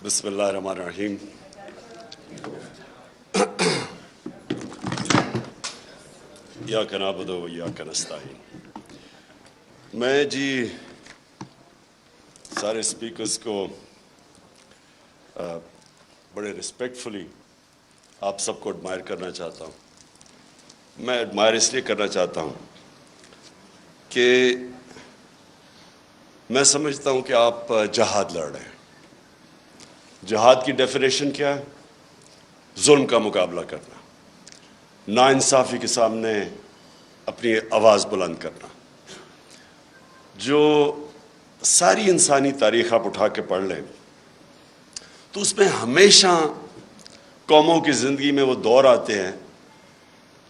بسم اللہ الرحمن الرحیم۔ ایاک نعبد و ایاک نستعین۔ میں سارے اسپیکرز کو بڑے رسپیکٹفلی آپ سب کو ایڈمائر کرنا چاہتا ہوں۔ میں ایڈمائر اس لیے کرنا چاہتا ہوں کہ میں سمجھتا ہوں کہ آپ جہاد لڑ رہے ہیں۔ جہاد کی ڈیفینیشن کیا ہے؟ ظلم کا مقابلہ کرنا، ناانصافی کے سامنے اپنی آواز بلند کرنا۔ جو ساری انسانی تاریخ آپ اٹھا کے پڑھ لیں تو اس میں ہمیشہ قوموں کی زندگی میں وہ دور آتے ہیں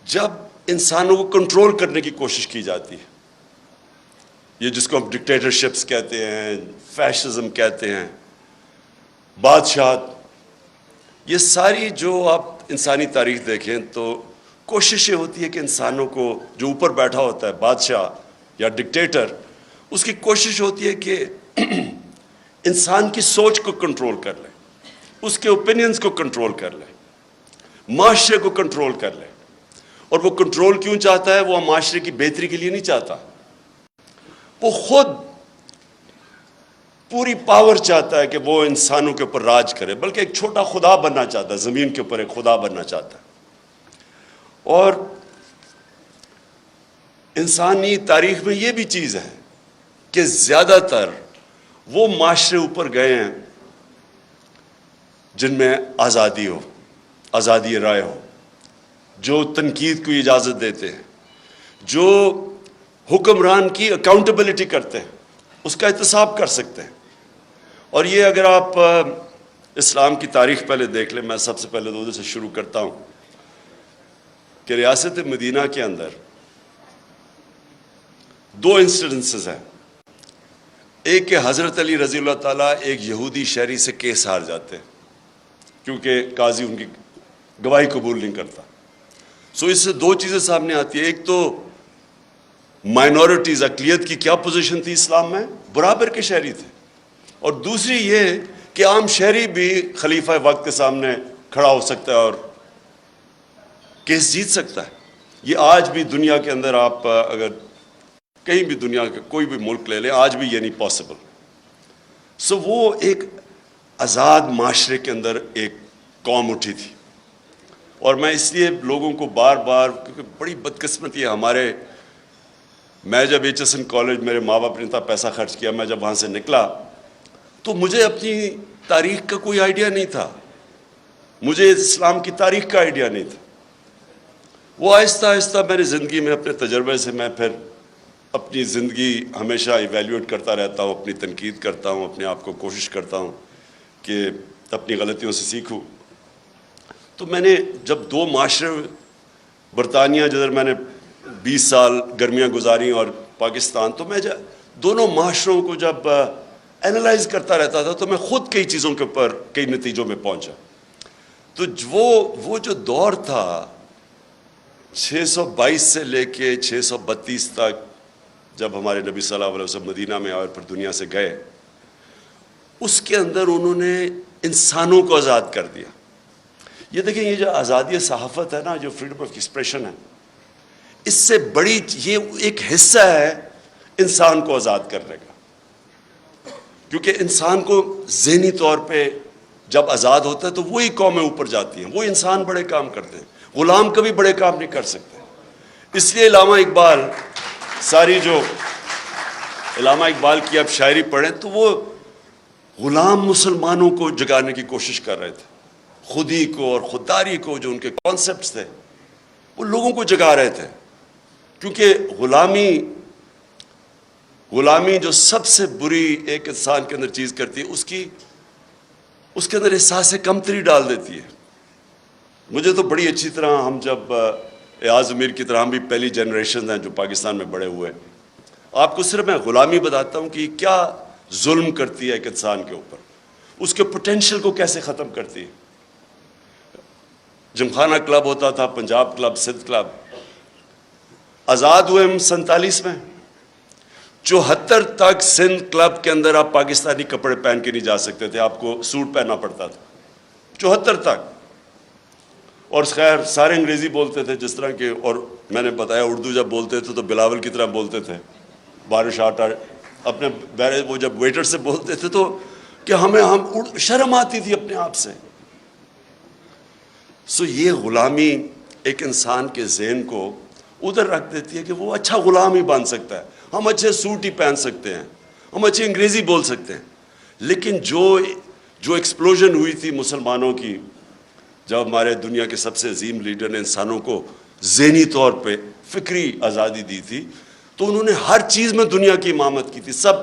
جب انسانوں کو کنٹرول کرنے کی کوشش کی جاتی ہے۔ یہ جس کو ہم ڈکٹیٹرشپس کہتے ہیں، فیشزم کہتے ہیں، بادشاہت، یہ ساری جو آپ انسانی تاریخ دیکھیں تو کوشش یہ ہوتی ہے کہ انسانوں کو، جو اوپر بیٹھا ہوتا ہے بادشاہ یا ڈکٹیٹر، اس کی کوشش ہوتی ہے کہ انسان کی سوچ کو کنٹرول کر لے، اس کے اوپینینز کو کنٹرول کر لے، معاشرے کو کنٹرول کر لے۔ اور وہ کنٹرول کیوں چاہتا ہے؟ وہ معاشرے کی بہتری کے لیے نہیں چاہتا، وہ خود پوری پاور چاہتا ہے کہ وہ انسانوں کے اوپر راج کرے، بلکہ ایک چھوٹا خدا بننا چاہتا ہے، زمین کے اوپر ایک خدا بننا چاہتا ہے۔ اور انسانی تاریخ میں یہ بھی چیز ہے کہ زیادہ تر وہ معاشرے اوپر گئے ہیں جن میں آزادی ہو، آزادی رائے ہو، جو تنقید کو اجازت دیتے ہیں، جو حکمران کی اکاؤنٹیبلٹی کرتے ہیں، اس کا احتساب کر سکتے ہیں۔ اور یہ اگر آپ اسلام کی تاریخ پہلے دیکھ لیں، میں سب سے پہلے تو سے شروع کرتا ہوں کہ ریاست مدینہ کے اندر دو انسیڈنسز ہیں۔ ایک کہ حضرت علی رضی اللہ تعالیٰ ایک یہودی شہری سے کیس ہار جاتے ہیں کیونکہ قاضی ان کی گواہی قبول نہیں کرتا۔ سو اس سے دو چیزیں سامنے آتی ہیں۔ ایک تو مائنورٹیز، اقلیت کی کیا پوزیشن تھی اسلام میں؟ برابر کے شہری تھے۔ اور دوسری یہ کہ عام شہری بھی خلیفہ وقت کے سامنے کھڑا ہو سکتا ہے اور کیس جیت سکتا ہے۔ یہ آج بھی دنیا کے اندر، آپ اگر کہیں بھی دنیا کے کوئی بھی ملک لے لیں، آج بھی یہ نہیں پاسبل۔ سو وہ ایک آزاد معاشرے کے اندر ایک قوم اٹھی تھی۔ اور میں اس لیے لوگوں کو بار بار، کیونکہ بڑی بدقسمتی ہے ہمارے، میں جب ایچ ایس این کالج، میرے ماں باپ نے اتنا پیسہ خرچ کیا، میں جب وہاں سے نکلا تو مجھے اپنی تاریخ کا کوئی آئیڈیا نہیں تھا، مجھے اسلام کی تاریخ کا آئیڈیا نہیں تھا۔ وہ آہستہ آہستہ میری زندگی میں اپنے تجربے سے میں پھر اپنی زندگی ہمیشہ ایویلیویٹ کرتا رہتا ہوں، اپنی تنقید کرتا ہوں، اپنے آپ کو کوشش کرتا ہوں کہ اپنی غلطیوں سے سیکھوں۔ تو میں نے جب دو معاشرے، برطانیہ جدھر میں نے 20 سال گرمیاں گزاری اور پاکستان، تو میں دونوں معاشروں کو جب اینالائز کرتا رہتا تھا تو میں خود کئی چیزوں کے اوپر کئی نتیجوں میں پہنچا۔ تو وہ جو دور تھا 622 سے لے کے 632 تک، جب ہمارے نبی صلی اللہ علیہ وسلم مدینہ میں آئے اور پھر دنیا سے گئے، اس کے اندر انہوں نے انسانوں کو آزاد کر دیا۔ یہ دیکھیں، یہ جو آزادی صحافت ہے نا، جو فریڈم آف ایکسپریشن ہے، اس سے بڑی یہ ایک حصہ ہے انسان کو آزاد کرنے کا۔ کیونکہ انسان کو ذہنی طور پہ جب آزاد ہوتا ہے تو وہی قومیں اوپر جاتی ہیں، وہ انسان بڑے کام کرتے ہیں، غلام کبھی بڑے کام نہیں کر سکتے۔ اس لیے علامہ اقبال، جو علامہ اقبال کی آپ شاعری پڑھیں تو وہ غلام مسلمانوں کو جگانے کی کوشش کر رہے تھے، خودی کو اور خودداری کو، جو ان کے کانسیپٹس تھے، وہ لوگوں کو جگا رہے تھے۔ کیونکہ غلامی جو سب سے بری ایک انسان کے اندر چیز کرتی ہے، اس کے اندر احساس کمتری ڈال دیتی ہے۔ مجھے تو بڑی اچھی طرح، ہم جب ایاز امیر کی طرح، ہم بھی پہلی جنریشن ہیں جو پاکستان میں بڑے ہوئے، آپ کو صرف میں غلامی بتاتا ہوں کہ یہ کیا ظلم کرتی ہے ایک انسان کے اوپر، اس کے پوٹینشیل کو کیسے ختم کرتی ہے۔ جمخانہ کلب ہوتا تھا، پنجاب کلب، سندھ کلب، آزاد ہوئے ہم 47 میں، 74 تک سندھ کلب کے اندر آپ پاکستانی کپڑے پہن کے نہیں جا سکتے تھے, آپ کو سوٹ پہننا پڑتا تھا 74 تک. اور خیر سارے انگریزی بولتے تھے جس طرح کہ, اور میں نے بتایا اردو جب بولتے تھے تو بلاول کی طرح بولتے تھے, بارش آٹا اپنے وہ جب ویٹر سے بولتے تھے تو کہ ہم شرم آتی تھی اپنے آپ سے. سو یہ غلامی ایک انسان کے ذہن کو ادھر رکھ دیتی ہے کہ وہ اچھا غلام ہی بن سکتا ہے, ہم اچھے سوٹ ہی پہن سکتے ہیں, ہم اچھی انگریزی بول سکتے ہیں. لیکن جو ایکسپلوژن ہوئی تھی مسلمانوں کی, جب ہمارے دنیا کے سب سے عظیم لیڈر نے انسانوں کو ذہنی طور پہ فکری آزادی دی تھی, تو انہوں نے ہر چیز میں دنیا کی امامت کی تھی. سب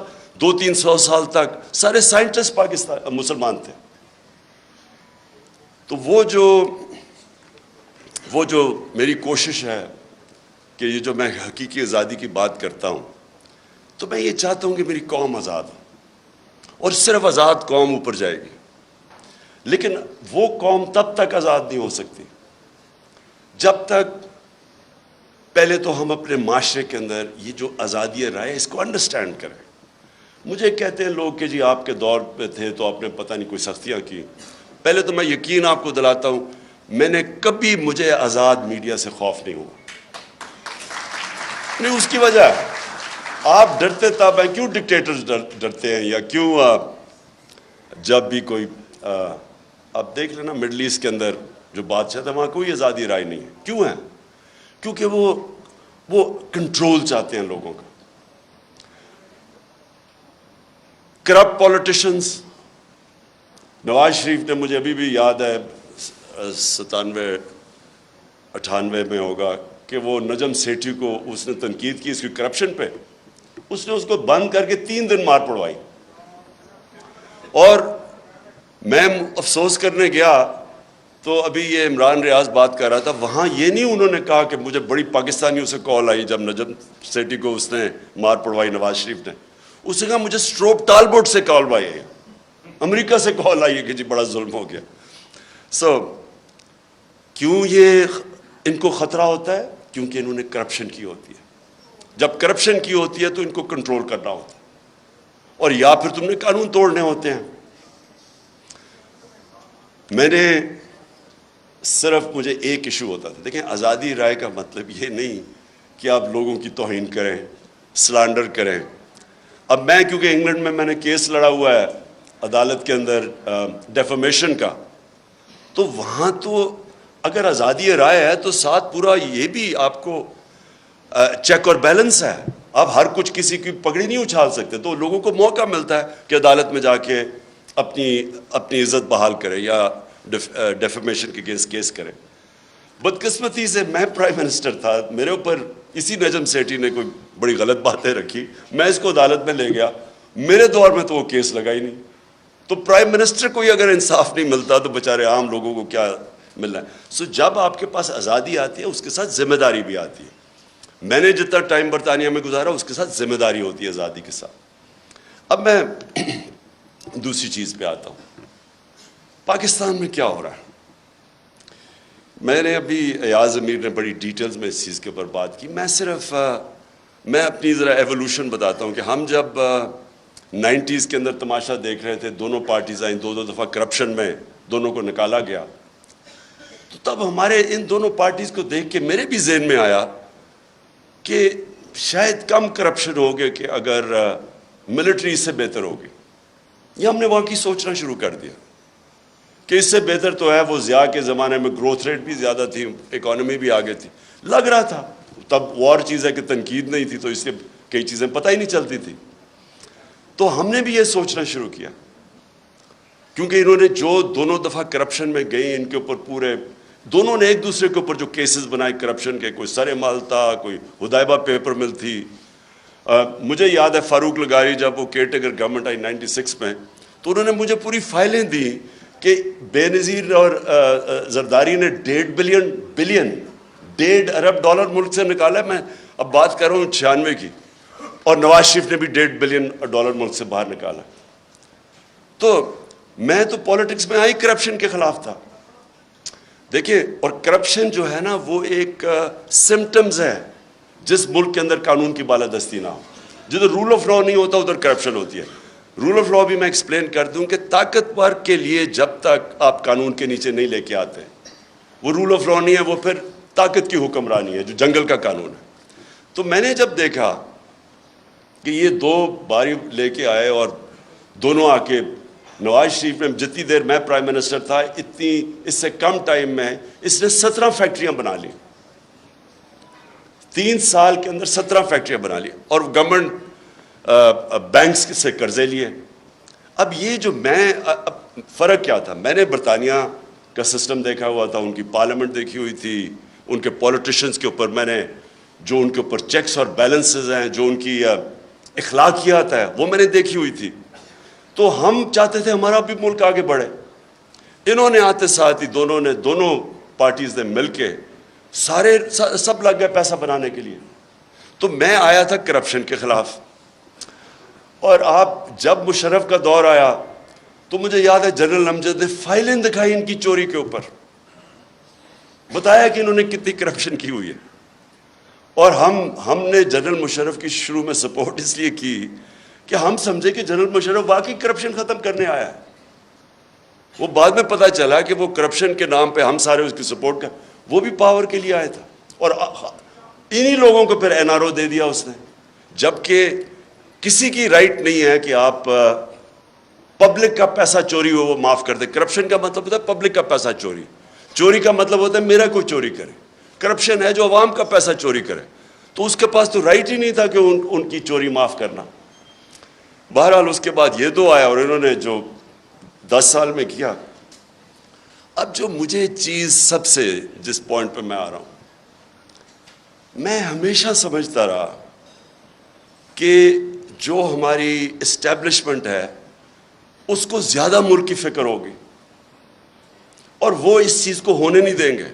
200-300 سال تک سارے سائنٹسٹ پاکستان مسلمان تھے. تو وہ جو میری کوشش ہے کہ یہ جو میں حقیقی آزادی کی بات کرتا ہوں, تو میں یہ چاہتا ہوں کہ میری قوم آزاد ہو, اور صرف آزاد قوم اوپر جائے گی. لیکن وہ قوم تب تک آزاد نہیں ہو سکتی جب تک پہلے تو ہم اپنے معاشرے کے اندر یہ جو آزادی رائے اس کو انڈرسٹینڈ کریں. مجھے کہتے ہیں لوگ کہ جی آپ کے دور پہ تھے تو آپ نے پتہ نہیں کوئی سختیاں کی. پہلے تو میں یقین آپ کو دلاتا ہوں, میں نے کبھی مجھے آزاد میڈیا سے خوف نہیں ہوا. نہیں, اس کی وجہ آپ ڈرتے تب ہیں, کیوں ڈکٹیٹرز ڈرتے ہیں, یا کیوں جب بھی کوئی آپ دیکھ لینا مڈل ایسٹ کے اندر جو بادشاہ تھا وہاں کوئی آزادی رائے نہیں ہے. کیوں ہے؟ کیونکہ وہ کنٹرول چاہتے ہیں لوگوں کا. کرپٹ پولیٹیشنز, نواز شریف نے, مجھے ابھی بھی یاد ہے 97-98 میں ہوگا کہ وہ نجم سیٹھی کو اس نے تنقید کی اس کی کرپشن پہ, اس نے اس کو بند کر کے 3 دن مار پڑوائی. اور میں افسوس کرنے گیا تو ابھی یہ عمران ریاض بات کر رہا تھا, وہاں یہ نہیں انہوں نے کہا کہ مجھے بڑی پاکستانیوں سے کال آئی جب نجم سیٹھی کو اس نے مار پڑوائی نواز شریف نے, اس نے کہا مجھے اسٹروپ ٹالبوٹ سے کال آئی ہے, امریکہ سے کال آئی ہے کہ جی بڑا ظلم ہو گیا. کیوں یہ ان کو خطرہ ہوتا ہے؟ کیونکہ انہوں نے کرپشن کی ہوتی ہے. جب کرپشن کی ہوتی ہے تو ان کو کنٹرول کرنا ہوتا ہے, اور یا پھر تم نے قانون توڑنے ہوتے ہیں. مجھے ایک ایشو ہوتا تھا. دیکھیں, آزادی رائے کا مطلب یہ نہیں کہ آپ لوگوں کی توہین کریں, سلانڈر کریں. اب میں کیونکہ انگلینڈ میں نے کیس لڑا ہوا ہے عدالت کے اندر ڈیفامیشن کا, تو وہاں تو اگر آزادی رائے ہے تو ساتھ پورا یہ بھی آپ کو چیک اور بیلنس ہے. آپ ہر کچھ کسی کی پگڑی نہیں اچھال سکتے, تو لوگوں کو موقع ملتا ہے کہ عدالت میں جا کے اپنی عزت بحال کرے یا ڈیفامیشن کے اگینسٹ کیس کرے. بدقسمتی سے میں پرائم منسٹر تھا, میرے اوپر اسی نجم سیٹھی نے کوئی بڑی غلط باتیں رکھی, میں اس کو عدالت میں لے گیا. میرے دور میں تو وہ کیس لگا ہی نہیں. تو پرائم منسٹر کو ہی اگر انصاف نہیں ملتا تو بیچارے عام لوگوں کو کیا ملنا ہے. سو جب آپ کے پاس آزادی آتی ہے اس کے ساتھ ذمہ داری بھی آتی ہے. میں نے جتنا ٹائم برطانیہ میں گزارا اس کے ساتھ ذمہ داری ہوتی ہے آزادی کے ساتھ. اب میں دوسری چیز پہ آتا ہوں, پاکستان میں کیا ہو رہا ہے. میں نے ابھی ایاز امیر نے بڑی ڈیٹیلز میں اس چیز کے اوپر بات کی. میں اپنی ذرا ایوولوشن بتاتا ہوں کہ ہم جب 90s کے اندر تماشا دیکھ رہے تھے, دونوں پارٹیز آئیں, 2 دفعہ کرپشن میں دونوں کو نکالا گیا, تو تب ہمارے ان دونوں پارٹیز کو دیکھ کے میرے بھی ذہن میں آیا کہ شاید کم کرپشن ہوگی کہ اگر ملٹری اس سے بہتر ہوگی. یہ ہم نے وہاں کی سوچنا شروع کر دیا کہ اس سے بہتر تو ہے. وہ ضیاء کے زمانے میں گروتھ ریٹ بھی زیادہ تھی, اکانومی بھی آگے تھی, لگ رہا تھا. تب وہ اور چیز ہے کہ تنقید نہیں تھی تو اس لیے کئی چیزیں پتہ ہی نہیں چلتی تھی. تو ہم نے بھی یہ سوچنا شروع کیا, کیونکہ انہوں نے جو دونوں دفعہ کرپشن میں گئی, ان کے اوپر دونوں نے ایک دوسرے کے اوپر جو کیسز بنائے کرپشن کے, کوئی سر مال تھا, کوئی ہدایبہ پیپر مل تھی. مجھے یاد ہے فاروق لغاری جب وہ کیئر ٹیکر گورنمنٹ آئی 96 میں, تو انہوں نے مجھے پوری فائلیں دی کہ بے نظیر اور زرداری نے $1.5 ارب ملک سے نکالا ہے. میں اب بات کر رہا ہوں 96 کی, اور نواز شریف نے بھی $1.5 بلین ملک سے باہر نکالا. تو میں تو پالیٹکس میں آئی کرپشن کے خلاف تھا. دیکھیں, اور کرپشن جو ہے نا وہ ایک سمٹمز ہے جس ملک کے اندر قانون کی بالادستی نہ ہو. جدھر رول آف لا نہیں ہوتا ادھر کرپشن ہوتی ہے. رول آف لا بھی میں ایکسپلین کر دوں کہ طاقتور کے لیے جب تک آپ قانون کے نیچے نہیں لے کے آتے وہ رول آف لا نہیں ہے, وہ پھر طاقت کی حکمرانی ہے جو جنگل کا قانون ہے. تو میں نے جب دیکھا کہ یہ دو باری لے کے آئے اور دونوں آ کے نواز شریف نے جتنی دیر میں پرائم منسٹر تھا اتنی اس سے کم ٹائم میں اس نے 17 فیکٹریاں بنا لی, 3 سال کے اندر 17 فیکٹریاں بنا لی اور گورنمنٹ بینکس سے قرضے لیے. اب یہ جو میں فرق کیا تھا, میں نے برطانیہ کا سسٹم دیکھا ہوا تھا, ان کی پارلیمنٹ دیکھی ہوئی تھی, ان کے پولیٹیشنز کے اوپر میں نے جو ان کے اوپر چیکس اور بیلنسز ہیں, جو ان کی اخلاقیات ہے وہ میں نے دیکھی ہوئی تھی. تو ہم چاہتے تھے ہمارا بھی ملک آگے بڑھے. انہوں نے آتے ساتھ ہی دونوں پارٹیز نے مل کے سب لگ گئے پیسہ بنانے کے لیے. تو میں آیا تھا کرپشن کے خلاف, اور آپ جب مشرف کا دور آیا تو مجھے یاد ہے جنرل امجد نے فائلیں دکھائی ان کی چوری کے اوپر, بتایا کہ انہوں نے کتنی کرپشن کی ہوئی ہے. اور ہم نے جنرل مشرف کی شروع میں سپورٹ اس لیے کی کہ ہم سمجھے کہ جنرل مشرف واقعی کرپشن ختم کرنے آیا ہے. وہ بعد میں پتہ چلا کہ وہ کرپشن کے نام پہ ہم سارے اس کی سپورٹ کر, وہ بھی پاور کے لیے آیا تھا. اور انہی لوگوں کو پھر این آر او دے دیا اس نے, جبکہ کسی کی رائٹ نہیں ہے کہ آپ پبلک کا پیسہ چوری ہو وہ معاف کر دیں. کرپشن کا مطلب ہوتا ہے پبلک کا پیسہ چوری کا مطلب ہوتا ہے میرا کوئی چوری کرے. کرپشن ہے جو عوام کا پیسہ چوری کرے, تو اس کے پاس تو رائٹ ہی نہیں تھا کہ ان کی چوری معاف کرنا. بہرحال اس کے بعد یہ دو آیا اور انہوں نے جو 10 سال میں کیا. اب جو مجھے چیز سب سے جس پوائنٹ پہ میں آ رہا ہوں, میں ہمیشہ سمجھتا رہا کہ جو ہماری اسٹیبلشمنٹ ہے اس کو زیادہ ملک کی فکر ہوگی اور وہ اس چیز کو ہونے نہیں دیں گے.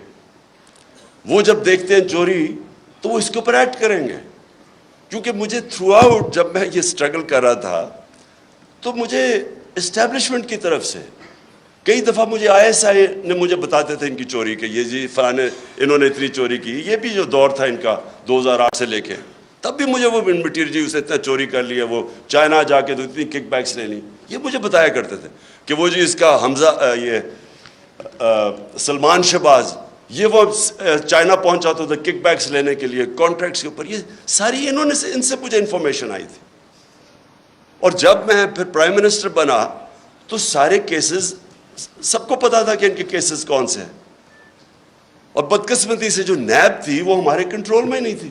وہ جب دیکھتے ہیں چوری تو وہ اس کے اوپر ایکٹ کریں گے. کیونکہ مجھے تھرو آؤٹ جب میں یہ سٹرگل کر رہا تھا تو مجھے اسٹیبلشمنٹ کی طرف سے کئی دفعہ مجھے آئی ایس آئی نے مجھے بتاتے تھے ان کی چوری کہ یہ جی فلانے انہوں نے اتنی چوری کی. یہ بھی جو دور تھا ان کا 2008 سے لے کے, تب بھی مجھے وہ مٹیریل جی اسے اتنا چوری کر لیا, وہ چائنا جا کے تو اتنی کک بیکس لے لی. یہ مجھے بتایا کرتے تھے کہ وہ جی اس کا حمزہ یہ سلمان شہباز یہ وہ چائنا پہنچا تھا کک بیکس لینے کے لیے کانٹریکٹس کے اوپر. یہ ساری انہوں نے ان سے مجھے انفارمیشن آئی تھی. اور جب میں پھر پرائم منسٹر بنا تو سارے کیسز سب کو پتا تھا کہ ان کے کیسز کون سے ہیں. اور بدقسمتی سے جو نیب تھی وہ ہمارے کنٹرول میں نہیں تھی.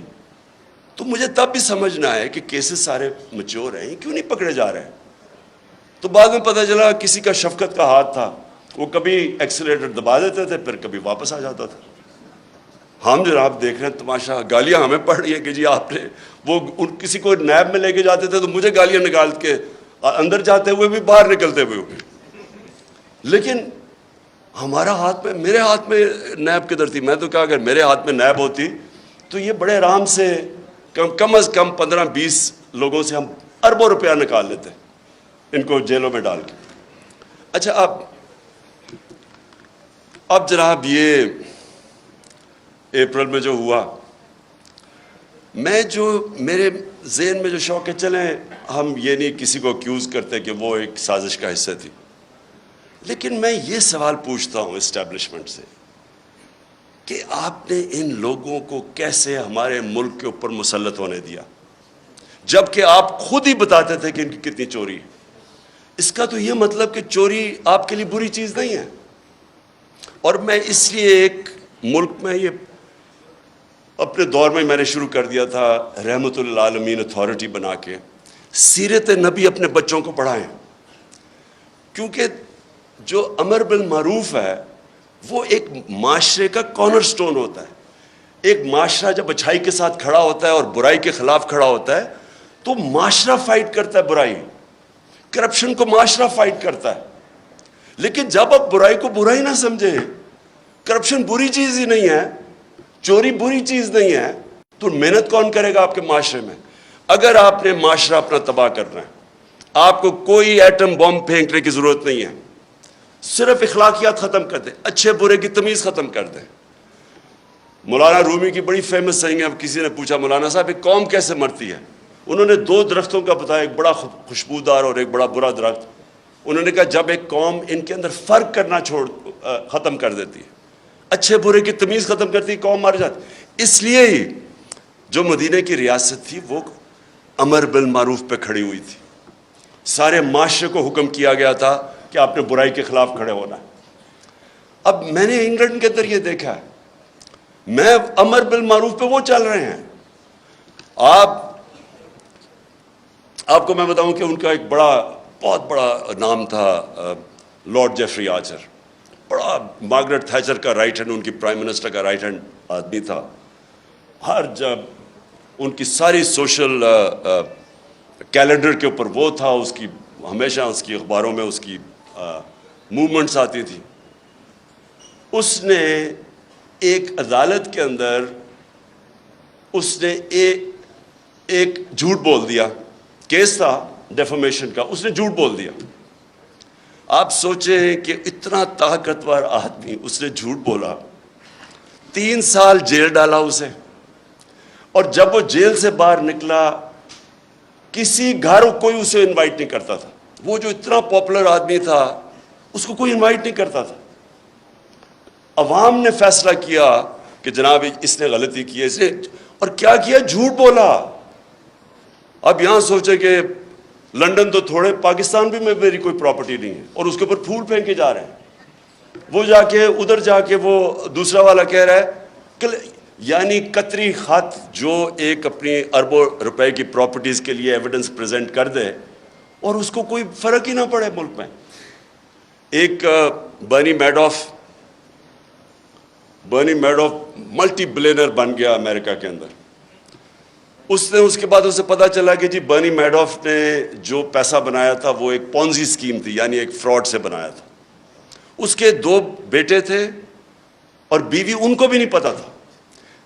تو مجھے تب بھی سمجھنا ہے کہ کیسز سارے میچور ہیں, کیوں نہیں پکڑے جا رہے ہیں. تو بعد میں پتہ چلا کسی کا شفقت کا ہاتھ تھا, وہ کبھی ایکسیلیٹر دبا دیتے تھے پھر کبھی واپس آ جاتا تھا. ہم جناب دیکھ رہے ہیں تماشا, گالیاں ہمیں پڑ رہی ہیں کہ جی آپ نے وہ کسی کو نیب میں لے کے جاتے تھے تو مجھے گالیاں نکال کے اندر جاتے ہوئے بھی باہر نکلتے ہوئے. لیکن ہمارا ہاتھ میں, میرے ہاتھ میں نیب کدھر تھی. میں تو کہا اگر میرے ہاتھ میں نیب ہوتی تو یہ بڑے آرام سے کم از کم 15-20 لوگوں سے ہم اربوں روپیہ نکال لیتے ان کو جیلوں میں ڈال کے. اچھا اب جناب یہ اپریل میں جو ہوا, میں جو میرے ذہن میں جو شوق ہے, چلیں ہم یہ نہیں کسی کو اکیوز کرتے کہ وہ ایک سازش کا حصہ تھی, لیکن میں یہ سوال پوچھتا ہوں اسٹیبلشمنٹ سے کہ آپ نے ان لوگوں کو کیسے ہمارے ملک کے اوپر مسلط ہونے دیا جبکہ آپ خود ہی بتاتے تھے کہ ان کی کتنی چوری ہے. اس کا تو یہ مطلب کہ چوری آپ کے لیے بری چیز نہیں ہے. اور میں اس لیے ایک ملک میں یہ اپنے دور میں نے شروع کر دیا تھا رحمت للعالمین اتھارٹی بنا کے سیرت نبی اپنے بچوں کو پڑھائیں, کیونکہ جو امر بالمعروف ہے وہ ایک معاشرے کا کارنر سٹون ہوتا ہے. ایک معاشرہ جب اچھائی کے ساتھ کھڑا ہوتا ہے اور برائی کے خلاف کھڑا ہوتا ہے تو معاشرہ فائٹ کرتا ہے برائی, کرپشن کو معاشرہ فائٹ کرتا ہے. لیکن جب آپ برائی کو برائی نہ سمجھیں, کرپشن بری چیز ہی نہیں ہے, چوری بری چیز نہیں ہے, تو محنت کون کرے گا آپ کے معاشرے میں؟ اگر آپ نے معاشرہ اپنا تباہ کرنا ہے, آپ کو کوئی ایٹم بم پھینکنے کی ضرورت نہیں ہے, صرف اخلاقیات ختم کر دیں, اچھے برے کی تمیز ختم کر دیں. مولانا رومی کی بڑی فیمس سینگ ہے, اب کسی نے پوچھا مولانا صاحب ایک قوم کیسے مرتی ہے, انہوں نے 2 درختوں کا بتایا، ایک بڑا خوشبودار اور ایک بڑا برا درخت. انہوں نے کہا جب ایک قوم ان کے اندر فرق کرنا ختم کر دیتی ہے، اچھے برے کی تمیز ختم کرتی ہے، قوم مر جاتی. اس لیے ہی جو مدینہ کی ریاست تھی وہ امر بالمعروف پہ کھڑی ہوئی تھی. سارے معاشرے کو حکم کیا گیا تھا کہ آپ نے برائی کے خلاف کھڑے ہونا ہے. اب میں نے انگلینڈ کے اندر یہ دیکھا ہے، میں امر بالمعروف پہ وہ چل رہے ہیں. آپ کو میں بتاؤں کہ ان کا ایک بہت بڑا نام تھا لارڈ جیفری آرچر. بڑا مارگریٹ تھیچر کا رائٹ ہینڈ، ان کی پرائم منسٹر کا رائٹ ہینڈ آدمی تھا. جب ان کی ساری سوشل کیلنڈر کے اوپر وہ تھا، اس کی ہمیشہ اس کی اخباروں میں اس کی موومنٹس آتی تھی. اس نے ایک عدالت کے اندر اس نے ایک جھوٹ بول دیا. کیس تھا ڈیفامیشن کا، اس نے جھوٹ بول دیا. آپ سوچیں کہ اتنا طاقتور آدمی، اس نے جھوٹ بولا، 3 سال جیل ڈالا اسے. اور جب وہ جیل سے باہر نکلا، کسی گھر کوئی اسے انوائٹ نہیں کرتا تھا. وہ جو اتنا پاپولر آدمی تھا، اس کو کوئی انوائٹ نہیں کرتا تھا. عوام نے فیصلہ کیا کہ جناب اس نے غلطی کی ہے، اس نے اور کیا کیا، جھوٹ بولا. اب یہاں سوچے کہ لنڈن تو تھوڑے، پاکستان بھی میں میری کوئی پراپرٹی نہیں ہے، اور اس کے اوپر پھول پھینکے جا رہے ہیں. وہ جا کے ادھر جا کے وہ دوسرا والا کہہ رہا ہے کہ یعنی قطری خط جو ایک اپنی اربوں روپے کی پراپرٹیز کے لیے ایویڈنس پریزنٹ کر دے اور اس کو کوئی فرق ہی نہ پڑے ملک میں. ایک برنی میڈوف ملٹی بلینر بن گیا امریکہ کے اندر. اس کے بعد اسے پتا چلا کہ جی برنی میڈوف نے جو پیسہ بنایا تھا وہ ایک پونزی اسکیم تھی، یعنی ایک فراڈ سے بنایا تھا. اس کے 2 بیٹے تھے اور بیوی، ان کو بھی نہیں پتا تھا.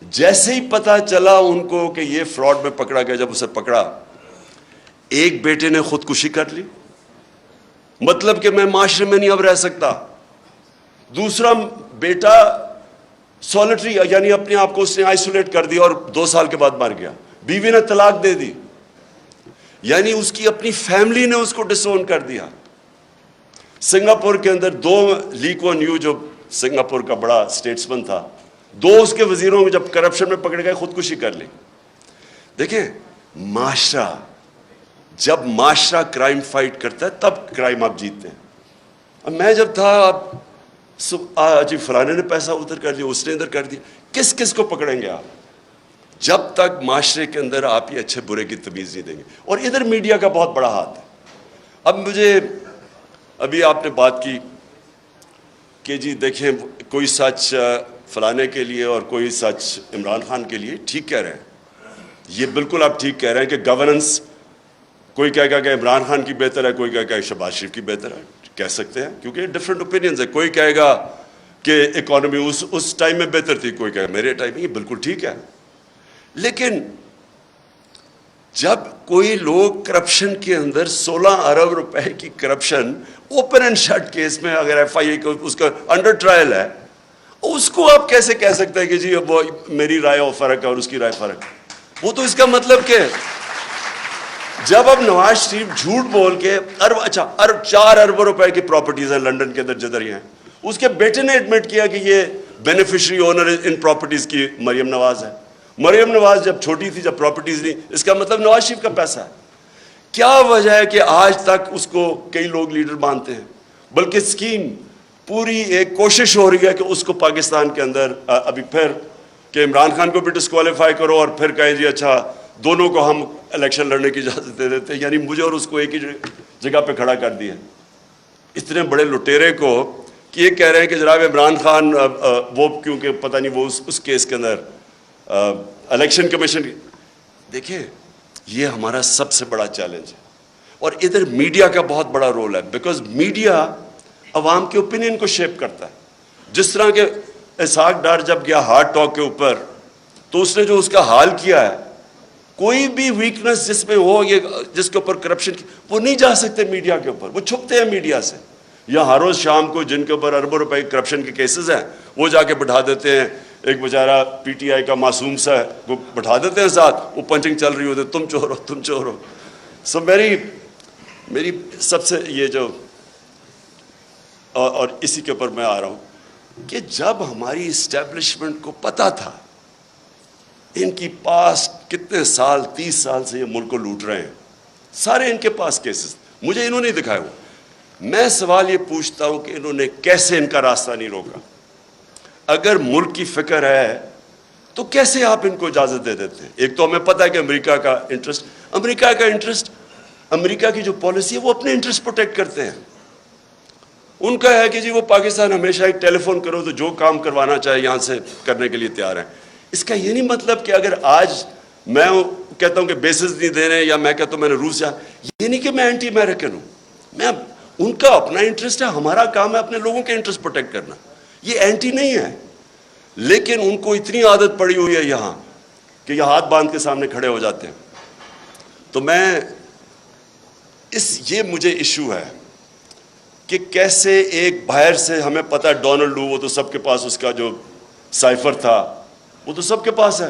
جیسے ہی پتا چلا ان کو کہ یہ فراڈ میں پکڑا گیا، جب اسے پکڑا، ایک بیٹے نے خودکشی کر لی، مطلب کہ میں معاشرے میں نہیں اب رہ سکتا. دوسرا بیٹا سولٹری، یعنی اپنے آپ کو اس نے آئسولیٹ کر دیا اور 2 سال کے بعد مر گیا. بیوی نے طلاق دے دی، یعنی اس کی اپنی فیملی نے اس کو ڈسون کر دیا. سنگاپور کے اندر 2 لی کوان یو جو سنگاپور کا بڑا اسٹیٹسمن تھا، 2 اس کے وزیروں میں جب کرپشن میں پکڑ گئے خودکشی کر لی. دیکھیں معاشرہ، جب معاشرہ کرائم فائٹ کرتا ہے تب کرائم آپ جیتتے ہیں. اب میں جب تھا جی فلانے نے پیسہ ادھر کر دیا، اس نے ادھر کر دیا، کس کو پکڑیں گے آپ جب تک معاشرے کے اندر آپ یہ اچھے برے کی تمیز نہیں دیں گے. اور ادھر میڈیا کا بہت بڑا ہاتھ ہے. اب مجھے ابھی آپ نے بات کی کہ جی دیکھیں کوئی سچ فلانے کے لیے اور کوئی سچ عمران خان کے لیے، ٹھیک کہہ رہے ہیں، یہ بالکل آپ ٹھیک کہہ رہے ہیں کہ گورننس، کوئی کہے گا کہ عمران خان کی بہتر ہے، کوئی کہے گا کہ شہباز شریف کی بہتر ہے، کہہ سکتے ہیں کیونکہ ڈفرینٹ اوپینینز ہے. کوئی کہے گا کہ اکانومی اس ٹائم میں بہتر تھی، کوئی کہے میرے ٹائم میں، یہ بالکل ٹھیک ہے. لیکن جب کوئی لوگ کرپشن کے اندر 16 ارب روپے کی corruption open and shut case میں، اگر ایف آئی اے اس کا انڈر ٹرائل ہے، اس کو آپ کیسے کہہ سکتے ہیں کہ جی وہ میری رائے اور فرق ہے اور اس کی رائے فرق ہے؟ وہ تو اس کا مطلب کہ جب اب نواز شریف جھوٹ بول کے 4 ارب روپے کی پراپرٹیز ہیں لنڈن کے اندر جدھر ہیں، اس کے بیٹے نے ایڈمٹ کیا کہ یہ بینیفیشری اونر ان پراپرٹیز کی مریم نواز ہے. مریم نواز جب چھوٹی تھی، جب پراپرٹیز نہیں، اس کا مطلب نواز شریف کا پیسہ ہے. کیا وجہ ہے کہ آج تک اس کو کئی لوگ لیڈر مانتے ہیں؟ بلکہ اسکیم پوری ایک کوشش ہو رہی ہے کہ اس کو پاکستان کے اندر ابھی پھر کہ عمران خان کو بھی ڈسکوالیفائی کرو اور پھر کہیں جی اچھا دونوں کو ہم الیکشن لڑنے کی اجازت دے دیتے ہیں. یعنی مجھے اور اس کو ایک ہی جگہ پہ کھڑا کر دیا. اتنے بڑے لٹیرے کو کہ یہ کہہ رہے ہیں کہ جناب عمران خان وہ کیونکہ پتہ نہیں وہ اس کیس کے اندر الیکشن کمیشن. دیکھیں یہ ہمارا سب سے بڑا چیلنج ہے. اور ادھر میڈیا کا بہت بڑا رول ہے، بیکاز میڈیا عوام کے اوپینین کو شیپ کرتا ہے. جس طرح کہ اسحاق ڈار جب گیا ہارٹ ٹاک کے اوپر، تو اس نے جو اس کا حال کیا ہے، کوئی بھی ویکنس جس میں ہو، یہ جس کے اوپر کرپشن کی، وہ نہیں جا سکتے میڈیا کے اوپر، وہ چھپتے ہیں میڈیا سے. یا ہر روز شام کو جن کے اوپر اربوں روپے کرپشن کے کیسز ہیں وہ جا کے بٹھا دیتے ہیں ایک بیچارہ پی ٹی آئی کا معصوم سا ہے, وہ بٹھا دیتے ہیں ساتھ, وہ پنچنگ چل رہی ہوتی, تم چور ہو تم چور ہو. سو میری سب سے یہ جو اور اسی کے اوپر میں آ رہا ہوں کہ جب ہماری اسٹیبلشمنٹ کو پتہ تھا ان کی پاس کتنے سال 30 سال سے یہ ملک کو لوٹ رہے ہیں, سارے ان کے پاس کیسز, مجھے انہوں نے دکھائے ہوئے, میں سوال یہ پوچھتا ہوں کہ انہوں نے کیسے ان کا راستہ نہیں روکا؟ اگر ملک کی فکر ہے تو کیسے آپ ان کو اجازت دے دیتے ہیں؟ ایک تو ہمیں پتہ ہے کہ امریکہ کا انٹرسٹ, امریکہ کی جو پالیسی ہے وہ اپنے انٹرسٹ پروٹیکٹ کرتے ہیں. ان کا ہے کہ جی وہ پاکستان ہمیشہ ایک ٹیلی فون کرو تو جو کام کروانا چاہے یہاں سے کرنے کے لیے تیار ہیں. اس کا یہ نہیں مطلب کہ اگر آج میں کہتا ہوں کہ بیسز نہیں دے رہے, یا میں کہتا ہوں میں نے روس یہ نہیں کہ میں اینٹی امریکن ہوں. میں ان کا اپنا انٹرسٹ ہے, ہمارا کام ہے اپنے لوگوں کے انٹرسٹ پروٹیکٹ کرنا, یہ اینٹی نہیں ہے. لیکن ان کو اتنی عادت پڑی ہوئی ہے یہاں کہ یہ ہاتھ باندھ کے سامنے کھڑے ہو جاتے ہیں. تو میں یہ مجھے ایشو ہے کہ کیسے ایک باہر سے, ہمیں پتہ ہے ڈونلڈ لو, وہ تو سب کے پاس اس کا جو سائفر تھا وہ تو سب کے پاس ہے,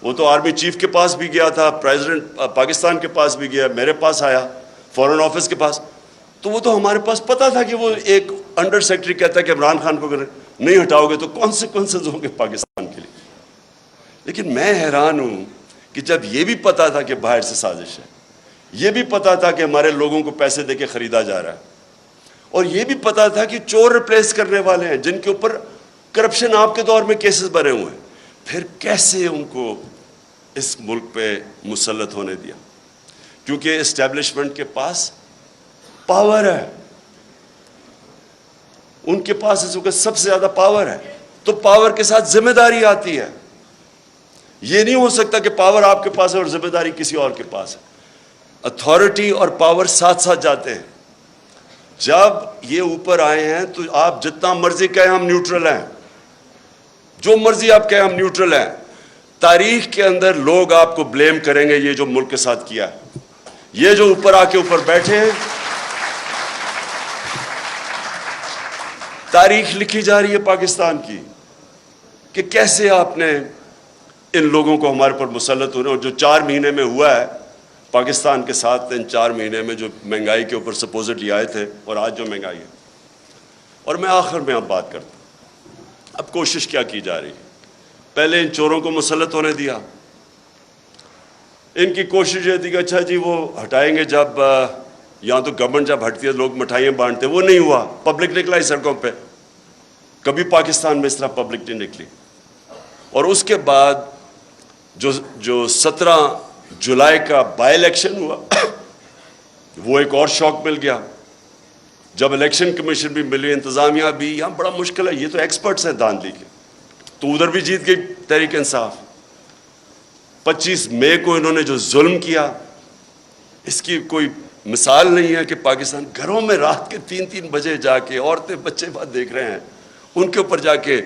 وہ تو آرمی چیف کے پاس بھی گیا تھا, پریزیڈنٹ پاکستان کے پاس بھی گیا, میرے پاس آیا, فورن آفس کے پاس, تو وہ تو ہمارے پاس پتہ تھا کہ وہ ایک انڈر سیکرٹری کہتا ہے کہ عمران خان کو اگر نہیں ہٹاؤ گے تو کانسیکوینسز ہوں گے پاکستان کے لیے. لیکن میں حیران ہوں کہ جب یہ بھی پتہ تھا کہ باہر سے سازش ہے, یہ بھی پتہ تھا کہ ہمارے لوگوں کو پیسے دے کے خریدا جا رہا ہے, اور یہ بھی پتہ تھا کہ چور ریپلیس کرنے والے ہیں جن کے اوپر کرپشن آپ کے دور میں کیسز بنے ہوئے ہیں, پھر کیسے ان کو اس ملک پہ مسلط ہونے دیا؟ کیونکہ اسٹیبلشمنٹ کے پاس پاور ہے, ان کے پاس اس وقت سب سے زیادہ پاور ہے, تو پاور کے ساتھ ذمہ داری آتی ہے. یہ نہیں ہو سکتا کہ پاور آپ کے پاس ہے اور ذمہ داری کسی اور کے پاس ہے. اتھارٹی اور پاور ساتھ ساتھ جاتے ہیں. جب یہ اوپر آئے ہیں تو آپ جتنا مرضی کہیں ہم نیوٹرل ہیں, جو مرضی آپ کہیں ہم نیوٹرل ہیں, تاریخ کے اندر لوگ آپ کو بلیم کریں گے یہ جو ملک کے ساتھ کیا ہے. یہ جو اوپر آ کے اوپر بیٹھے ہیں, تاریخ لکھی جا رہی ہے پاکستان کی کہ کیسے آپ نے ان لوگوں کو ہمارے پر مسلط ہونے, اور جو 4 مہینے میں ہوا ہے پاکستان کے ساتھ, ان 4 مہینے میں جو مہنگائی کے اوپر سپوزٹلی آئے تھے اور آج جو مہنگائی ہے. اور میں آخر میں اب بات کرتا ہوں, اب کوشش کیا کی جا رہی ہے؟ پہلے ان چوروں کو مسلط ہونے دیا, ان کی کوشش یہ تھی کہ اچھا جی وہ ہٹائیں گے, جب یہاں تو گورنمنٹ جب ہٹتی ہے لوگ مٹھائیاں بانٹتے, وہ نہیں ہوا, پبلک نکلا ہی سڑکوں پہ, کبھی پاکستان میں اس طرح پبلک نہیں نکلی. اور اس کے بعد جو 17 جولائی کا بائی الیکشن ہوا وہ ایک اور شوق مل گیا, جب الیکشن کمیشن بھی ملی, انتظامیہ بھی, یہاں بڑا مشکل ہے, یہ تو ایکسپرٹس ہیں دھاندلی کے, تو ادھر بھی جیت گئی تحریک انصاف. 25 مئی کو انہوں نے جو ظلم کیا اس کی کوئی مثال نہیں ہے کہ پاکستان گھروں میں رات کے 3 بجے جا کے عورتیں بچے بات دیکھ رہے ہیں, ان کے اوپر جا کے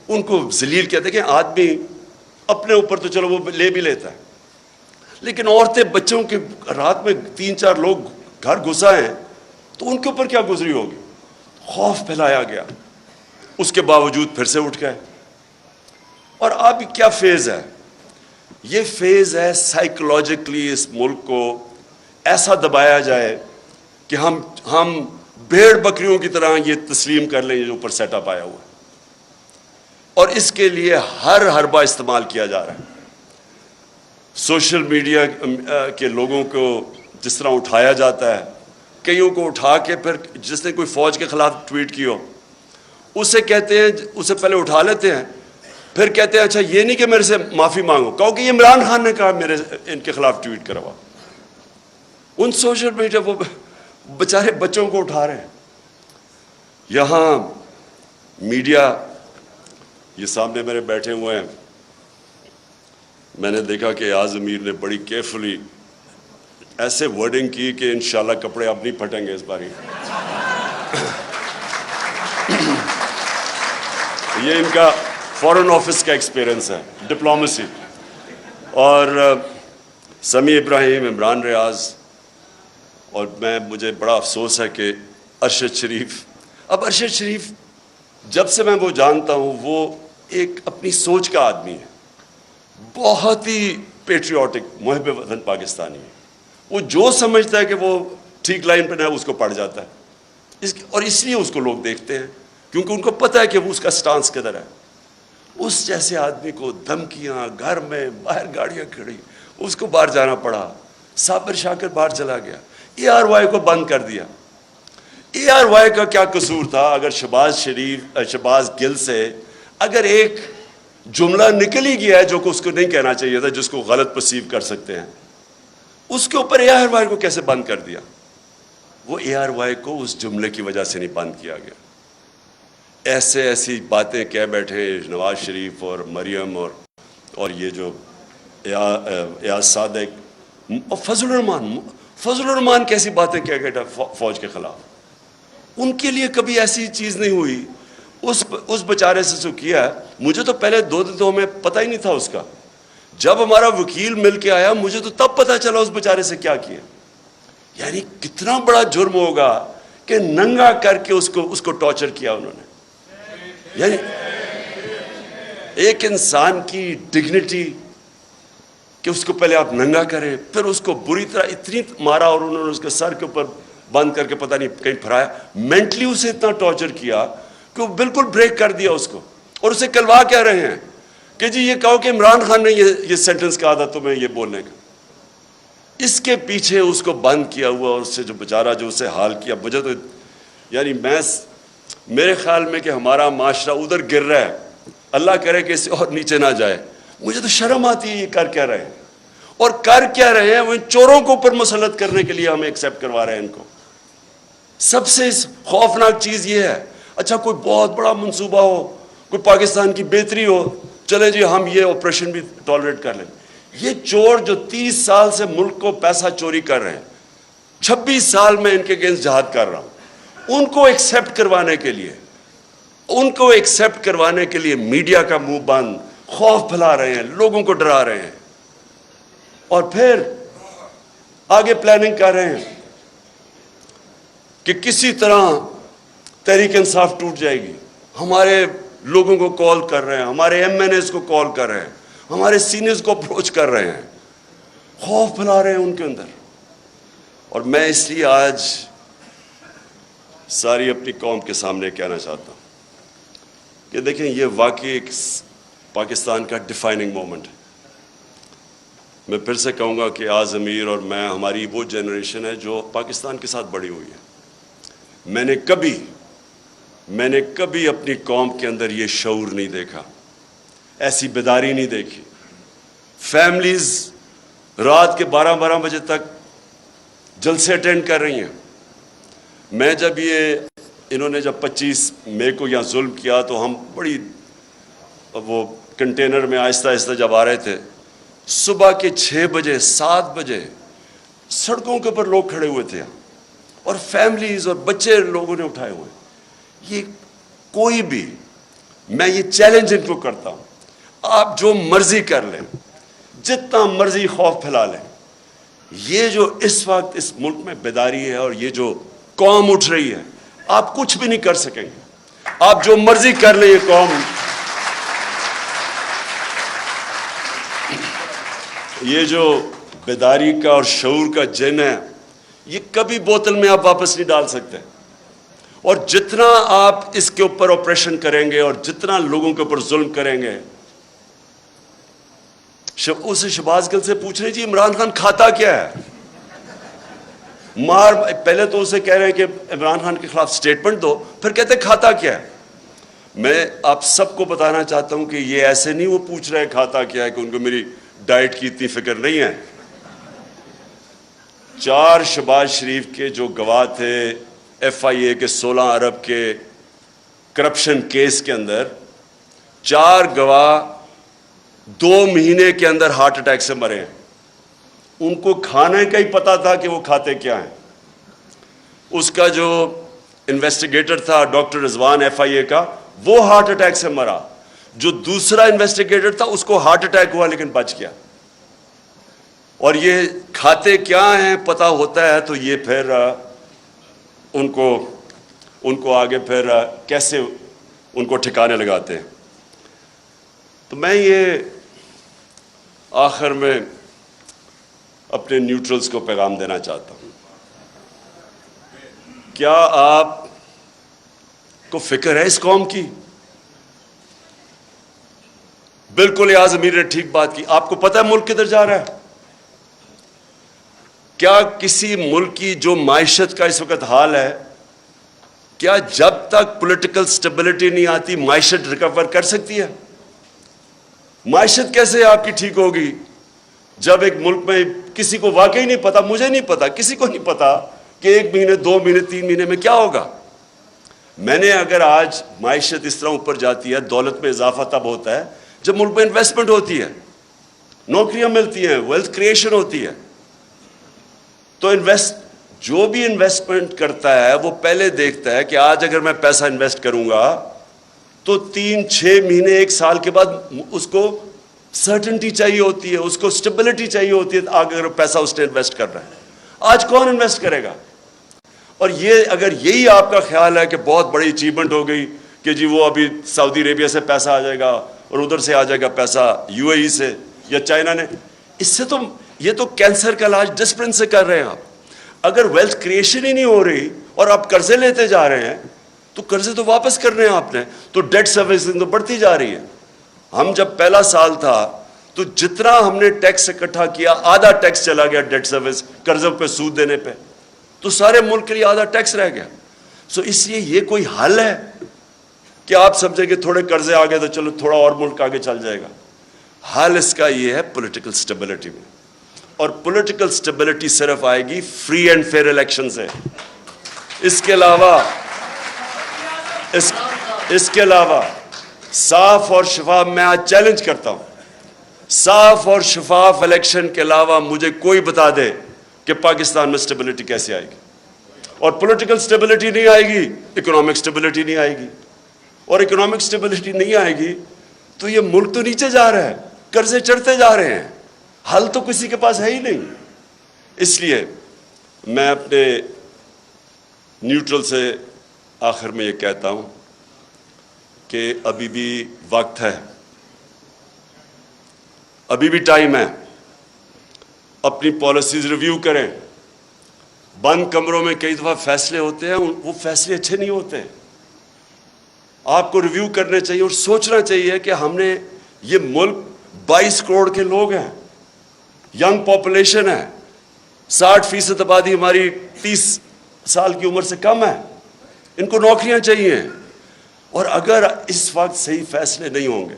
ان کو ذلیل کیا. دیکھیں آدمی اپنے اوپر تو چلو وہ لے بھی لیتا ہے, لیکن عورتیں بچوں کے رات میں 3-4 لوگ گھر گھسا ہیں تو ان کے اوپر کیا گزری ہوگی؟ خوف پھیلایا گیا, اس کے باوجود پھر سے اٹھ گئے. اور اب کیا فیز ہے؟ یہ فیز ہے سائیکولوجیکلی اس ملک کو ایسا دبایا جائے کہ ہم بھیڑ بکریوں کی طرح یہ تسلیم کر لیں جو اوپر سیٹ اپ آیا ہوا ہے. اور اس کے لیے ہر حربہ استعمال کیا جا رہا ہے. سوشل میڈیا کے لوگوں کو جس طرح اٹھایا جاتا ہے, کئیوں کو اٹھا کے پھر جس نے کوئی فوج کے خلاف ٹویٹ کی ہو اسے کہتے ہیں, اسے پہلے اٹھا لیتے ہیں, پھر کہتے ہیں اچھا یہ نہیں کہ میرے سے معافی مانگو, کہو کہ یہ عمران خان نے کہا میرے ان کے خلاف ٹویٹ کروا. ان سوشل میڈیا وہ بیچارے بچوں کو اٹھا رہے ہیں. یہاں میڈیا یہ سامنے میرے بیٹھے ہوئے ہیں, میں نے دیکھا کہ اعظم امیر نے بڑی کیئرفلی ایسے ورڈنگ کی کہ انشاءاللہ کپڑے اب نہیں پھٹیں گے اس باری. یہ ان کا فورن آفس کا ایکسپیرئنس ہے, ڈپلومیسی. اور سمیع ابراہیم, عمران ریاض, اور مجھے بڑا افسوس ہے کہ ارشد شریف. اب ارشد شریف جب سے میں وہ جانتا ہوں وہ ایک اپنی سوچ کا آدمی ہے, بہت ہی پیٹریوٹک, محب وطن پاکستانی ہے. وہ جو سمجھتا ہے کہ وہ ٹھیک لائن پہ ہے اس کو پڑ جاتا ہے, اور اس لیے اس کو لوگ دیکھتے ہیں کیونکہ ان کو پتہ ہے کہ وہ اس کا سٹانس کدھر ہے. اس جیسے آدمی کو دھمکیاں, گھر میں باہر گاڑیاں کھڑی, اس کو باہر جانا پڑا. صابر شاکر باہر چلا گیا, اے آر وائی کو بند کر دیا. اے آر وائی کا کیا قصور تھا؟ اگر شہباز گل سے اگر ایک جملہ نکل ہی گیا ہے جو کہ اس کو نہیں کہنا چاہیے تھا, جس کو غلط پرسیو کر سکتے ہیں, اس کے اوپر اے آر وائی کو کیسے بند کر دیا؟ وہ اے آر وائی کو اس جملے کی وجہ سے نہیں بند کیا گیا. ایسی باتیں کہہ بیٹھے نواز شریف اور مریم اور یہ جو ایاز صادق اور فضل الرحمان کیسی باتیں کہہ گئے فوج کے خلاف. ان کے لیے کبھی ایسی چیز نہیں ہوئی. اس بیچارے سے جو کیا ہے, مجھے تو پہلے 2 دن تو ہمیں پتہ ہی نہیں تھا اس کا. جب ہمارا وکیل مل کے آیا مجھے تو تب پتہ چلا اس بیچارے سے کیا کیا. یعنی کتنا بڑا جرم ہوگا کہ ننگا کر کے اس کو ٹارچر کیا انہوں نے. یعنی ایک انسان کی ڈگنیٹی کہ اس کو پہلے آپ ننگا کریں, پھر اس کو بری طرح اتنی مارا اور انہوں نے اس کے سر کے اوپر بند کر کے پتہ نہیں کہیں پھرایا. مینٹلی اسے اتنا ٹارچر کیا کہ وہ بالکل بریک کر دیا اس کو. اور اسے کلوا کہہ رہے ہیں کہ جی یہ کہو کہ عمران خان نے یہ سینٹنس کہا تھا تمہیں یہ بولنے کا. اس کے پیچھے اس کو بند کیا ہوا, اور اس سے جو بیچارہ جو اسے حال کیا, مجھے تو یعنی میرے خیال میں کہ ہمارا معاشرہ ادھر گر رہا ہے, اللہ کرے کہ اسے اور نیچے نہ جائے. مجھے تو شرم آتی ہے یہ کر کیا رہے ہیں, اور کر کیا رہے ہیں. وہ ان چوروں کو اوپر مسلط کرنے کے لیے ہمیں ایکسیپٹ کروا رہے ہیں ان کو. سب سے خوفناک چیز یہ ہے, اچھا کوئی بہت بڑا منصوبہ ہو, کوئی پاکستان کی بہتری ہو, چلے جی ہم یہ آپریشن بھی ٹالریٹ کر لیں. یہ چور جو 30 سال سے ملک کو پیسہ چوری کر رہے ہیں, 26 سال میں ان کے اگینسٹ جہاد کر رہا ہوں, ان کو ایکسیپٹ کروانے کے لیے میڈیا کا منہ بند, خوف پھیلا رہے ہیں, لوگوں کو ڈرا رہے ہیں, اور پھر آگے پلاننگ کر رہے ہیں کہ کسی طرح تحریک انصاف ٹوٹ جائے گی. ہمارے لوگوں کو کال کر رہے ہیں, ہمارے ایم این ایز کو کال کر رہے ہیں, ہمارے سینئرز کو اپروچ کر رہے ہیں, خوف پھیلا رہے ہیں ان کے اندر. اور میں اس لیے آج ساری اپنی قوم کے سامنے کہنا چاہتا ہوں کہ دیکھیں یہ واقعی ایک پاکستان کا ڈیفائننگ مومنٹ ہے. میں پھر سے کہوں گا کہ آز امیر اور میں, ہماری وہ جنریشن ہے جو پاکستان کے ساتھ بڑی ہوئی ہے. میں نے کبھی اپنی قوم کے اندر یہ شعور نہیں دیکھا, ایسی بیداری نہیں دیکھی. فیملیز رات کے 12 بجے تک جلسے اٹینڈ کر رہی ہیں. میں جب انہوں نے جب 25 مئی کو یہاں ظلم کیا تو ہم بڑی وہ کنٹینر میں آہستہ آہستہ جب آ رہے تھے, صبح کے 6 بجے 7 بجے سڑکوں کے اوپر لوگ کھڑے ہوئے تھے, اور فیملیز اور بچے لوگوں نے اٹھائے ہوئے. یہ کوئی بھی, میں یہ چیلنج ان کو کرتا ہوں, آپ جو مرضی کر لیں, جتنا مرضی خوف پھیلا لیں, یہ جو اس وقت اس ملک میں بیداری ہے اور یہ جو قوم اٹھ رہی ہے, آپ کچھ بھی نہیں کر سکیں گے. آپ جو مرضی کر لیں, یہ قوم, یہ جو بیداری کا اور شعور کا جن ہے, یہ کبھی بوتل میں آپ واپس نہیں ڈال سکتے. اور جتنا آپ اس کے اوپر آپریشن کریں گے اور جتنا لوگوں کے اوپر ظلم کریں گے, اسے شہباز گل سے پوچھ رہے جی عمران خان کھاتا کیا ہے. پہلے تو اسے کہہ رہے ہیں کہ عمران خان کے خلاف سٹیٹمنٹ دو, پھر کہتے کھاتا کیا ہے. میں آپ سب کو بتانا چاہتا ہوں کہ یہ ایسے نہیں وہ پوچھ رہے کھاتا کیا ہے کہ ان کو میری ڈائٹ کی اتنی فکر نہیں ہے. 4 شہباز شریف کے جو گواہ تھے ایف آئی اے کے 16 ارب کے کرپشن کیس کے اندر, 4 گواہ 2 مہینے کے اندر ہارٹ اٹیک سے مرے ہیں. ان کو کھانے کا ہی پتا تھا کہ وہ کھاتے کیا ہیں. اس کا جو انویسٹیگیٹر تھا ڈاکٹر رضوان ایف آئی اے کا, وہ ہارٹ اٹیک سے مرا. جو دوسرا انویسٹیگیٹر تھا اس کو ہارٹ اٹیک ہوا لیکن بچ گیا. اور یہ کھاتے کیا ہیں پتا ہوتا ہے تو یہ پھر ان کو آگے پھر کیسے ان کو ٹھکانے لگاتے ہیں. تو میں یہ آخر میں اپنے نیوٹرلز کو پیغام دینا چاہتا ہوں. کیا آپ کو فکر ہے اس قوم کی؟ بالکل یاز امیر نے ٹھیک بات کی. آپ کو پتہ ہے ملک کدھر جا رہا ہے؟ کیا کسی ملک کی جو معیشت کا اس وقت حال ہے، کیا جب تک پولیٹیکل سٹیبلٹی نہیں آتی معیشت ریکور کر سکتی ہے؟ معیشت کیسے آپ کی ٹھیک ہوگی جب ایک ملک میں کسی کو واقعی نہیں پتا، مجھے نہیں پتا، کسی کو نہیں پتا کہ 1 مہینے 2 مہینے 3 مہینے میں کیا ہوگا. میں نے اگر آج معیشت اس طرح اوپر جاتی ہے، دولت میں اضافہ تب ہوتا ہے جب ملک میں انویسٹمنٹ ہوتی ہے، نوکریاں ملتی ہیں، ویلتھ کریشن ہوتی ہے. تو جو بھی انویسٹمنٹ کرتا ہے وہ پہلے دیکھتا ہے کہ آج اگر میں پیسہ انویسٹ کروں گا تو 3-6 مہینے 1 سال کے بعد اس کو سرٹنٹی چاہیے ہوتی ہے، اس کو سٹیبلٹی چاہیے ہوتی ہے اگر پیسہ اس نے انویسٹ کر رہا ہے. آج کون انویسٹ کرے گا؟ اور یہ اگر یہی آپ کا خیال ہے کہ بہت بڑی اچیومنٹ ہو گئی کہ جی وہ ابھی سعودی عربیہ سے پیسہ آ جائے گا اور ادھر سے آ جائے گا پیسہ UAE سے یا چائنا نے، اس سے تو یہ تو کینسر کا علاج ڈسپلن سے کر رہے ہیں آپ. اگر ویلتھ کریشن ہی نہیں ہو رہی اور آپ قرضے لیتے جا رہے ہیں تو قرضے تو واپس کرنے ہیں آپ نے، تو ڈیٹ سروسنگ تو بڑھتی جا رہی ہے. ہم جب پہلا سال تھا تو جتنا ہم نے ٹیکس اکٹھا کیا آدھا ٹیکس چلا گیا ڈیٹ سروس، قرضوں پہ سود دینے پہ، تو سارے ملک کے لیے آدھا ٹیکس رہ گیا. سو اس لیے یہ کوئی حل ہے کہ آپ سمجھیں کہ تھوڑے قرضے آ گئے تو چلو تھوڑا اور ملک آگے چل جائے گا؟ حل اس کا یہ ہے پولیٹیکل سٹیبلٹی میں، اور پولیٹیکل سٹیبلٹی صرف آئے گی فری اینڈ فیئر الیکشن سے. اس کے علاوہ صاف اور شفاف، میں آج چیلنج کرتا ہوں، صاف اور شفاف الیکشن کے علاوہ مجھے کوئی بتا دے کہ پاکستان میں سٹیبلٹی کیسے آئے گی. اور پولیٹیکل سٹیبلٹی نہیں آئے گی، اکنامک سٹیبلٹی نہیں آئے گی، اور اکنامک سٹیبلٹی نہیں آئے گی تو یہ ملک تو نیچے جا رہا ہے، قرضے چڑھتے جا رہے ہیں، حل تو کسی کے پاس ہے ہی نہیں. اس لیے میں اپنے نیوٹرل سے آخر میں یہ کہتا ہوں کہ ابھی بھی وقت ہے، ابھی بھی ٹائم ہے، اپنی پالیسیز ریویو کریں. بند کمروں میں کئی دفعہ فیصلے ہوتے ہیں، وہ فیصلے اچھے نہیں ہوتے. آپ کو ریویو کرنے چاہیے اور سوچنا چاہیے کہ ہم نے یہ ملک 22 کروڑ کے لوگ ہیں، ینگ پاپولیشن ہے، 60% آبادی ہماری 30 سال کی عمر سے کم ہے، ان کو نوکریاں چاہیے. اور اگر اس وقت صحیح فیصلے نہیں ہوں گے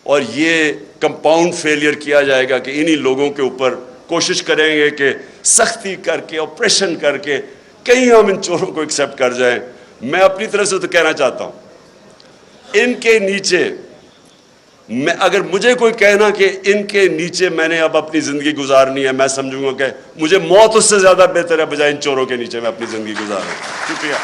اور یہ کمپاؤنڈ فیلئر کیا جائے گا کہ انہی لوگوں کے اوپر کوشش کریں گے کہ سختی کر کے آپریشن کر کے کہیں ہم ان چوروں کو ایکسیپٹ کر جائیں. میں اپنی طرف سے تو کہنا چاہتا ہوں ان کے نیچے، میں اگر مجھے کوئی کہنا کہ ان کے نیچے میں نے اب اپنی زندگی گزارنی ہے، میں سمجھوں گا کہ مجھے موت اس سے زیادہ بہتر ہے بجائے ان چوروں کے نیچے میں اپنی زندگی گزاروں. شکریہ.